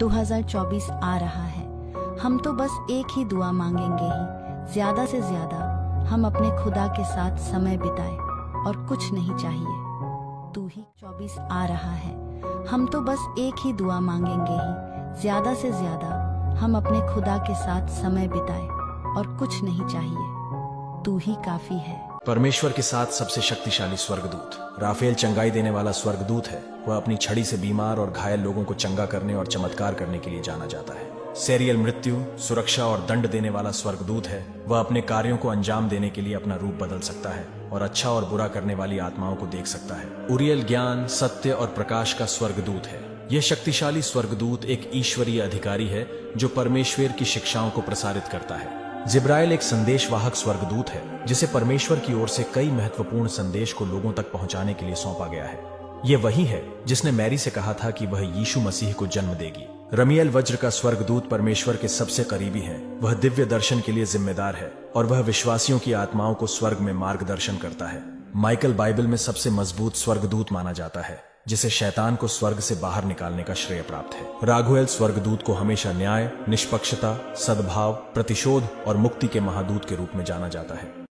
2024 आ रहा है। हम तो बस एक ही दुआ मांगेंगे ही, ज्यादा से ज्यादा हम अपने खुदा के साथ समय बिताए और कुछ नहीं चाहिए। तू ही 24 आ रहा है। हम तो बस एक ही दुआ मांगेंगे ही, ज्यादा से ज्यादा हम अपने खुदा के साथ समय बिताए और कुछ नहीं चाहिए। तू ही काफी है। परमेश्वर के साथ सबसे शक्तिशाली स्वर्गदूत राफेल चंगाई देने वाला स्वर्गदूत है। वह अपनी छड़ी से बीमार और घायल लोगों को चंगा करने और चमत्कार करने के लिए जाना जाता है। सेरियल मृत्यु, सुरक्षा और दंड देने वाला स्वर्गदूत है। वह अपने कार्यों को अंजाम देने के लिए अपना रूप बदल सकता है और अच्छा और बुरा करने वाली आत्माओं को देख सकता है। उरियल ज्ञान, सत्य और प्रकाश का स्वर्गदूत है। यह शक्तिशाली स्वर्गदूत एक ईश्वरीय अधिकारी है जो परमेश्वर की शिक्षाओं को प्रसारित करता है। जिब्राइल एक संदेशवाहक स्वर्गदूत है जिसे परमेश्वर की ओर से कई महत्वपूर्ण संदेश को लोगों तक पहुंचाने के लिए सौंपा गया है। यह वही है जिसने मैरी से कहा था कि वह यीशु मसीह को जन्म देगी। रमियल वज्र का स्वर्गदूत परमेश्वर के सबसे करीबी है। वह दिव्य दर्शन के लिए जिम्मेदार है और वह विश्वासियों की आत्माओं को स्वर्ग में मार्गदर्शन करता है। माइकल बाइबल में सबसे मजबूत स्वर्गदूत माना जाता है जिसे शैतान को स्वर्ग से बाहर निकालने का श्रेय प्राप्त है। राघुएल स्वर्गदूत को हमेशा न्याय, निष्पक्षता, सद्भाव, प्रतिशोध और मुक्ति के महादूत के रूप में जाना जाता है।